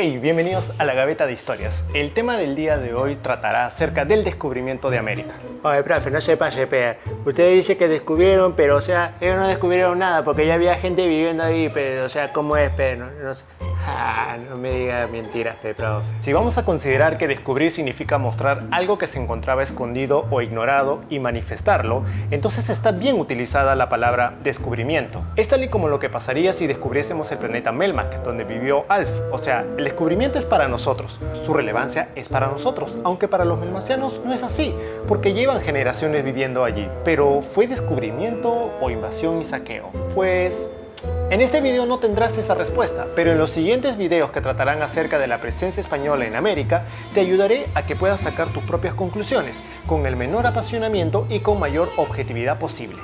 Hey, bienvenidos a la Gaveta de Historias. El tema del día de hoy tratará acerca del descubrimiento de América. Oye, profe, no se pase, pea. Ustedes dicen que descubrieron, pero, o sea, ellos no descubrieron nada porque ya había gente viviendo ahí, pero, o sea, ¿cómo es, pe? No sé. No me digas mentiras, pe, profe. Si vamos a considerar que descubrir significa mostrar algo que se encontraba escondido o ignorado y manifestarlo, entonces está bien utilizada la palabra descubrimiento. Es tal y como lo que pasaría si descubriésemos el planeta Melmac, donde vivió Alf. O sea, el descubrimiento es para nosotros, su relevancia es para nosotros, aunque para los melmacianos no es así, porque llevan generaciones viviendo allí. Pero ¿fue descubrimiento o invasión y saqueo? Pues en este video no tendrás esa respuesta, pero en los siguientes videos que tratarán acerca de la presencia española en América, te ayudaré a que puedas sacar tus propias conclusiones, con el menor apasionamiento y con mayor objetividad posible.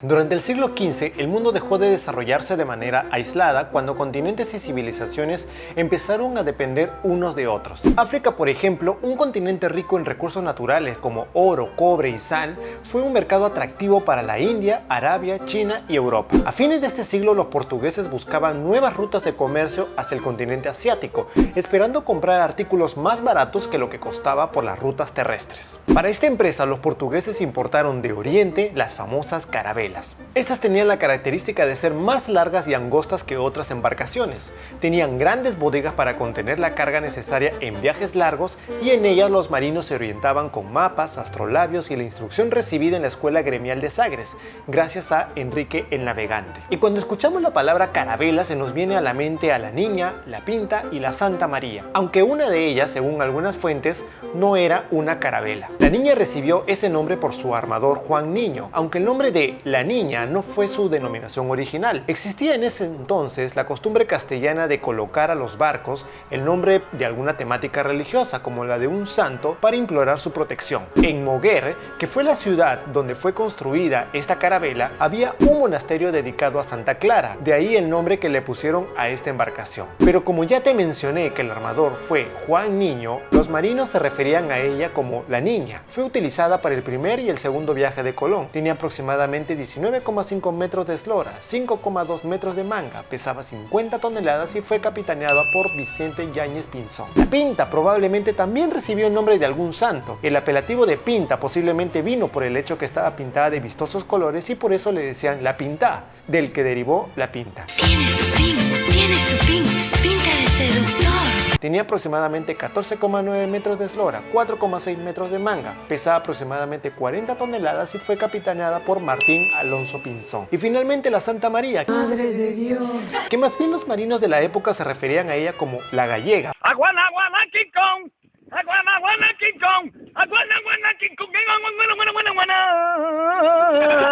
Durante el siglo XV, el mundo dejó de desarrollarse de manera aislada cuando continentes y civilizaciones empezaron a depender unos de otros. África, por ejemplo, un continente rico en recursos naturales como oro, cobre y sal, fue un mercado atractivo para la India, Arabia, China y Europa. A fines de este siglo, los portugueses buscaban nuevas rutas de comercio hacia el continente asiático, esperando comprar artículos más baratos que lo que costaba por las rutas terrestres. Para esta empresa, los portugueses importaron de Oriente las famosas carabelas. Estas tenían la característica de ser más largas y angostas que otras embarcaciones. Tenían grandes bodegas para contener la carga necesaria en viajes largos y en ellas los marinos se orientaban con mapas, astrolabios y la instrucción recibida en la Escuela Gremial de Sagres, gracias a Enrique el Navegante. Y cuando escuchamos la palabra carabela se nos viene a la mente a la Niña, la Pinta y la Santa María, aunque una de ellas, según algunas fuentes, no era una carabela. La Niña recibió ese nombre por su armador Juan Niño, aunque el nombre de la Niña no fue su denominación original. Existía en ese entonces la costumbre castellana de colocar a los barcos el nombre de alguna temática religiosa, como la de un santo, para implorar su protección. En Moguer, que fue la ciudad donde fue construida esta carabela, había un monasterio dedicado a Santa Clara, de ahí el nombre que le pusieron a esta embarcación. Pero como ya te mencioné que el armador fue Juan Niño, los marinos se referían a ella como la Niña. Fue utilizada para el primer y el segundo viaje de Colón. Tenía aproximadamente 19,5 metros de eslora, 5,2 metros de manga, pesaba 50 toneladas y fue capitaneada por Vicente Yáñez Pinzón. La Pinta probablemente también recibió el nombre de algún santo. El apelativo de Pinta posiblemente vino por el hecho que estaba pintada de vistosos colores y por eso le decían la Pinta, del que derivó la Pinta. Tienes tu pin, pinta de seductor. Tenía aproximadamente 14,9 metros de eslora, 4,6 metros de manga, pesaba aproximadamente 40 toneladas y fue capitaneada por Martín Alonso Pinzón. Y finalmente la Santa María, Madre de Dios, que más bien los marinos de la época se referían a ella como la Gallega.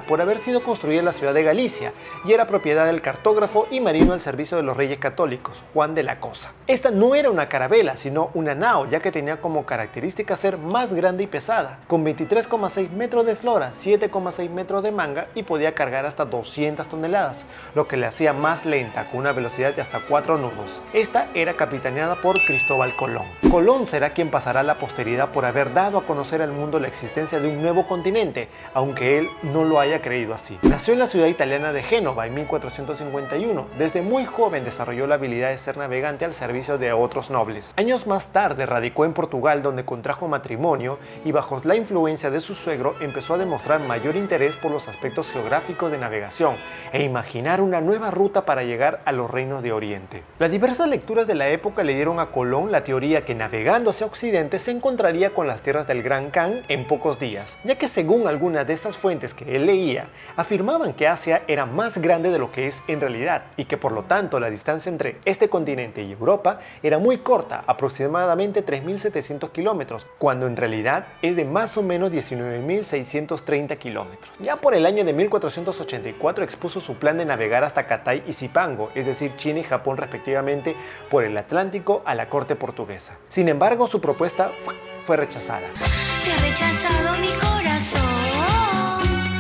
Por haber sido construida en la ciudad de Galicia y era propiedad del cartógrafo y marino al servicio de los reyes católicos, Juan de la Cosa. Esta no era una carabela, sino una nao, ya que tenía como característica ser más grande y pesada, con 23,6 metros de eslora, 7,6 metros de manga y podía cargar hasta 200 toneladas, lo que le hacía más lenta, con una velocidad de hasta 4 nudos. Esta era capitaneada por Cristóbal Colón. Colón será quien pasará a la posteridad por haber dado a conocer al mundo la existencia de un nuevo continente, aunque él no lo haya creído así. Nació en la ciudad italiana de Génova en 1451. Desde muy joven desarrolló la habilidad de ser navegante al servicio de otros nobles. Años más tarde radicó en Portugal, donde contrajo matrimonio y bajo la influencia de su suegro empezó a demostrar mayor interés por los aspectos geográficos de navegación e imaginar una nueva ruta para llegar a los reinos de Oriente. Las diversas lecturas de la época le dieron a Colón la teoría que navegando hacia Occidente se encontraría con las tierras del Gran Khan en pocos días, ya que según algunas de estas fuentes que él leía, afirmaban que Asia era más grande de lo que es en realidad y que por lo tanto la distancia entre este continente y Europa era muy corta, aproximadamente 3.700 kilómetros, cuando en realidad es de más o menos 19.630 kilómetros. Ya por el año de 1484 expuso su plan de navegar hasta Catay y Zipango, es decir, China y Japón respectivamente, por el Atlántico a la corte portuguesa. Sin embargo, su propuesta fue rechazada. te ha rechazado mi corazón.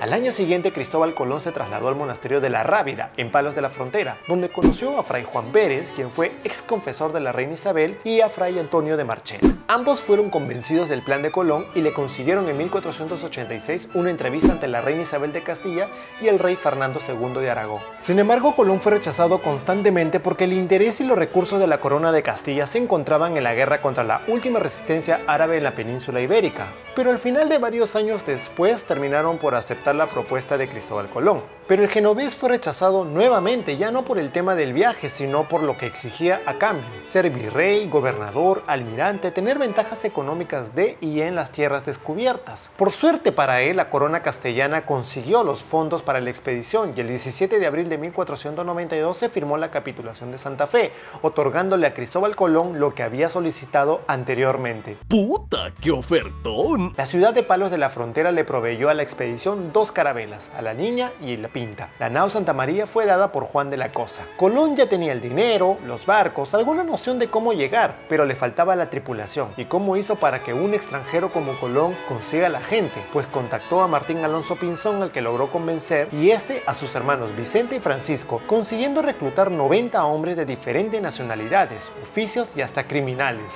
Al año siguiente, Cristóbal Colón se trasladó al monasterio de la Rábida, en Palos de la Frontera, donde conoció a Fray Juan Pérez, quien fue ex confesor de la reina Isabel, y a Fray Antonio de Marchena. Ambos fueron convencidos del plan de Colón y le consiguieron en 1486 una entrevista ante la reina Isabel de Castilla y el rey Fernando II de Aragón. Sin embargo, Colón fue rechazado constantemente porque el interés y los recursos de la corona de Castilla se encontraban en la guerra contra la última resistencia árabe en la península ibérica. Pero al final de varios años después terminaron por aceptar la propuesta de Cristóbal Colón. Pero el genovés fue rechazado nuevamente, ya no por el tema del viaje, sino por lo que exigía a cambio: ser virrey, gobernador, almirante, tener ventajas económicas de y en las tierras descubiertas. Por suerte para él, la corona castellana consiguió los fondos para la expedición y el 17 de abril de 1492 se firmó la capitulación de Santa Fe, otorgándole a Cristóbal Colón lo que había solicitado anteriormente. ¡Puta, qué ofertón! La ciudad de Palos de la Frontera le proveyó a la expedición 2 carabelas, a la Niña y la Pinta. La nao Santa María fue dada por Juan de la Cosa. Colón ya tenía el dinero, los barcos, alguna noción de cómo llegar, pero le faltaba la tripulación. ¿Y cómo hizo para que un extranjero como Colón consiga la gente? Pues contactó a Martín Alonso Pinzón, al que logró convencer, y este a sus hermanos Vicente y Francisco, consiguiendo reclutar 90 hombres de diferentes nacionalidades, oficios y hasta criminales.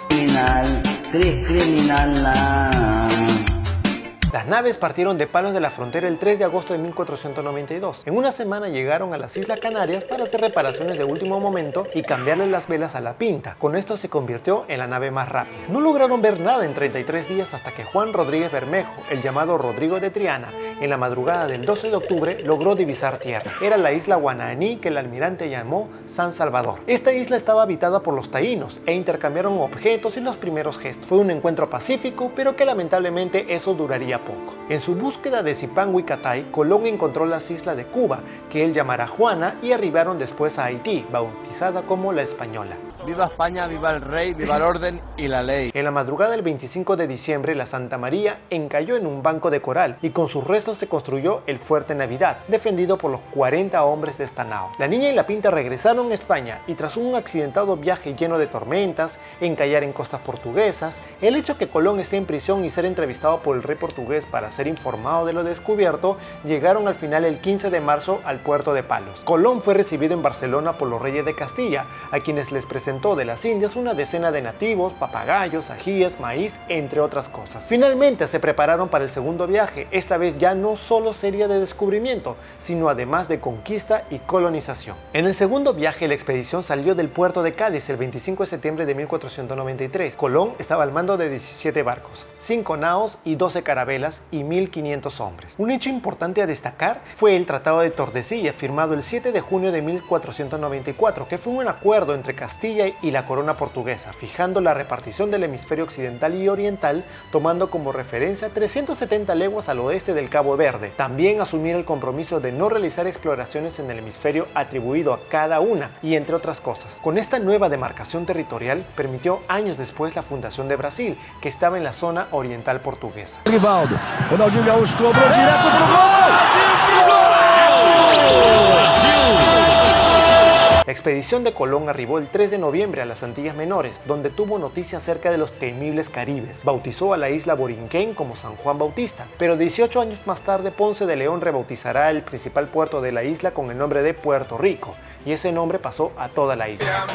Las naves partieron de Palos de la Frontera el 3 de agosto de 1492. En una semana llegaron a las Islas Canarias para hacer reparaciones de último momento y cambiarle las velas a la Pinta. Con esto se convirtió en la nave más rápida. No lograron ver nada en 33 días hasta que Juan Rodríguez Bermejo, el llamado Rodrigo de Triana, en la madrugada del 12 de octubre logró divisar tierra. Era la isla Guananí, que el almirante llamó San Salvador. Esta isla estaba habitada por los taínos e intercambiaron objetos y los primeros gestos. Fue un encuentro pacífico, pero que lamentablemente eso duraría poco. En su búsqueda de Zipanguicatay, Colón encontró las islas de Cuba, que él llamará Juana, y arribaron después a Haití, bautizada como la Española. Viva España, viva el rey, viva el orden y la ley. En la madrugada del 25 de diciembre, la Santa María encalló en un banco de coral y con sus restos se construyó el Fuerte Navidad, defendido por los 40 hombres de esta nao. La Niña y la Pinta regresaron a España y tras un accidentado viaje lleno de tormentas, encallar en costas portuguesas, el hecho que Colón esté en prisión y ser entrevistado por el rey portugués para ser informado de lo descubierto, llegaron al final el 15 de marzo al puerto de Palos. Colón fue recibido en Barcelona por los reyes de Castilla, a quienes les presentó de las Indias una decena de nativos, papagayos, ajíes, maíz, entre otras cosas. Finalmente se prepararon para el segundo viaje. Esta vez ya no solo sería de descubrimiento, sino además de conquista y colonización. En el segundo viaje, la expedición salió del puerto de Cádiz el 25 de septiembre de 1493. Colón estaba al mando de 17 barcos, 5 naos y 12 carabelas y 1500 hombres. Un hecho importante a destacar fue el Tratado de Tordesillas, firmado el 7 de junio de 1494, que fue un acuerdo entre Castilla y la corona portuguesa, fijando la repartición del hemisferio occidental y oriental, tomando como referencia 370 leguas al oeste del Cabo Verde. También asumir el compromiso de no realizar exploraciones en el hemisferio atribuido a cada una, y entre otras cosas. Con esta nueva demarcación territorial, permitió años después la fundación de Brasil, que estaba en la zona oriental portuguesa. Rivaldo, Ronaldinho Gaúcho cobrou direto pro gol! La expedición de Colón arribó el 3 de noviembre a las Antillas Menores, donde tuvo noticias acerca de los temibles caribes. Bautizó a la isla Borinquén como San Juan Bautista, pero 18 años más tarde Ponce de León rebautizará el principal puerto de la isla con el nombre de Puerto Rico, y ese nombre pasó a toda la isla.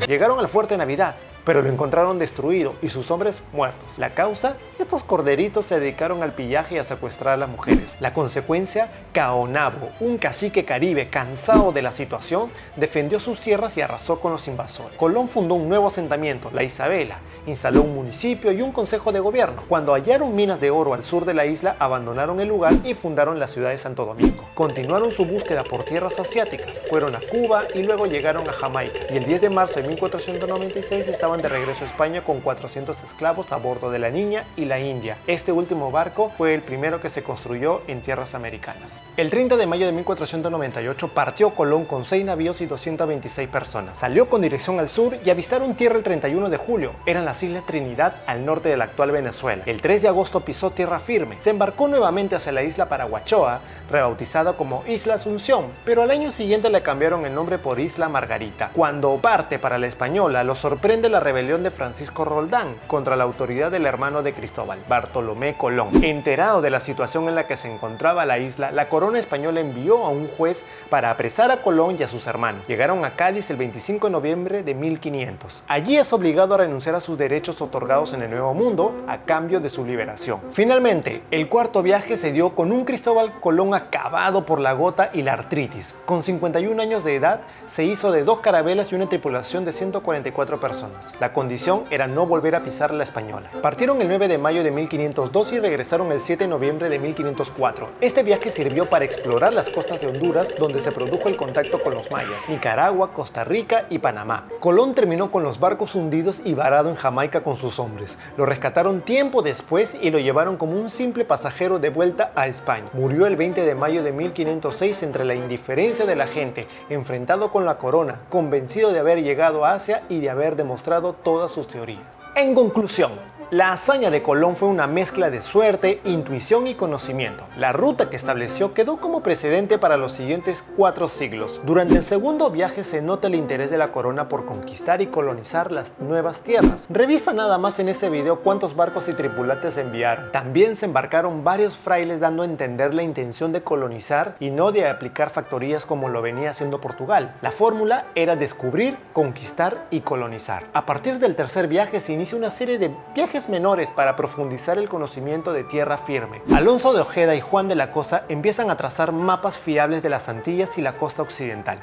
Llegaron al Fuerte Navidad, pero lo encontraron destruido y sus hombres muertos. La causa: estos corderitos se dedicaron al pillaje y a secuestrar a las mujeres. La consecuencia: Caonabo, un cacique caribe cansado de la situación, defendió sus tierras y arrasó con los invasores. Colón fundó un nuevo asentamiento, la Isabela, instaló un municipio y un consejo de gobierno. Cuando hallaron minas de oro al sur de la isla, abandonaron el lugar y fundaron la ciudad de Santo Domingo. Continuaron su búsqueda por tierras asiáticas, fueron a Cuba y luego llegaron a Jamaica. Y el 10 de marzo de 1496 estaban marchaban de regreso a España con 400 esclavos a bordo de la Niña y la India. Este último barco fue el primero que se construyó en tierras americanas. El 30 de mayo de 1498 partió Colón con 6 navíos y 226 personas. Salió con dirección al sur y avistaron tierra el 31 de julio. Eran las Islas Trinidad al norte de la actual Venezuela. El 3 de agosto pisó tierra firme. Se embarcó nuevamente hacia la isla Paraguachoa, rebautizada como Isla Asunción, pero al año siguiente le cambiaron el nombre por Isla Margarita. Cuando parte para la Española, lo sorprende la rebelión de Francisco Roldán contra la autoridad del hermano de Cristóbal, Bartolomé Colón. Enterado de la situación en la que se encontraba la isla, la corona española envió a un juez para apresar a Colón y a sus hermanos. Llegaron a Cádiz el 25 de noviembre de 1500. Allí es obligado a renunciar a sus derechos otorgados en el Nuevo Mundo a cambio de su liberación. Finalmente, el cuarto viaje se dio con un Cristóbal Colón acabado por la gota y la artritis. Con 51 años de edad, se hizo de 2 carabelas y una tripulación de 144 personas. La condición era no volver a pisar la Española. Partieron el 9 de mayo de 1502 y regresaron el 7 de noviembre de 1504. Este viaje sirvió para explorar las costas de Honduras, donde se produjo el contacto con los mayas, Nicaragua, Costa Rica y Panamá. Colón terminó con los barcos hundidos y varado en Jamaica con sus hombres. Lo rescataron tiempo después y lo llevaron como un simple pasajero de vuelta a España. Murió el 20 de mayo de 1506 entre la indiferencia de la gente, enfrentado con la corona, convencido de haber llegado a Asia y de haber demostrado todas sus teorías. En conclusión, la hazaña de Colón fue una mezcla de suerte, intuición y conocimiento. La ruta que estableció quedó como precedente para los siguientes 4 siglos. Durante el segundo viaje se nota el interés de la corona por conquistar y colonizar las nuevas tierras. Revisa nada más en este video cuántos barcos y tripulantes enviaron. También se embarcaron varios frailes dando a entender la intención de colonizar y no de aplicar factorías como lo venía haciendo Portugal. La fórmula era descubrir, conquistar y colonizar. A partir del tercer viaje se inicia una serie de viajes menores para profundizar el conocimiento de tierra firme. Alonso de Ojeda y Juan de la Cosa empiezan a trazar mapas fiables de las Antillas y la costa occidental.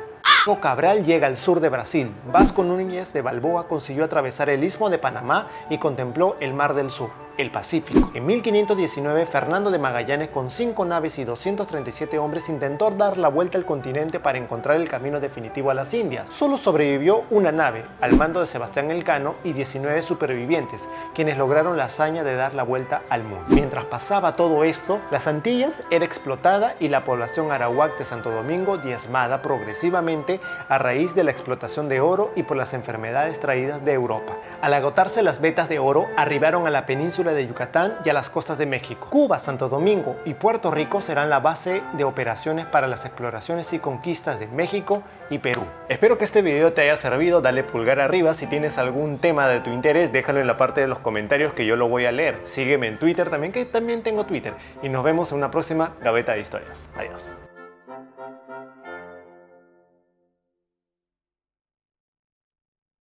Cabral llega al sur de Brasil. Vasco Núñez de Balboa consiguió atravesar el istmo de Panamá y contempló el Mar del Sur, el Pacífico. En 1519, Fernando de Magallanes, con 5 naves y 237 hombres, intentó dar la vuelta al continente para encontrar el camino definitivo a las Indias. Solo sobrevivió una nave, al mando de Sebastián Elcano, y 19 supervivientes, quienes lograron la hazaña de dar la vuelta al mundo. Mientras pasaba todo esto, las Antillas era explotada y la población arawak de Santo Domingo diezmada progresivamente a raíz de la explotación de oro y por las enfermedades traídas de Europa. Al agotarse las vetas de oro, arribaron a la península de Yucatán y a las costas de México. Cuba, Santo Domingo y Puerto Rico serán la base de operaciones para las exploraciones y conquistas de México y Perú. Espero que este video te haya servido. Dale pulgar arriba. Si tienes algún tema de tu interés, déjalo en la parte de los comentarios que yo lo voy a leer. Sígueme en Twitter también, que también tengo Twitter. Y nos vemos en una próxima Gaveta de Historias. Adiós.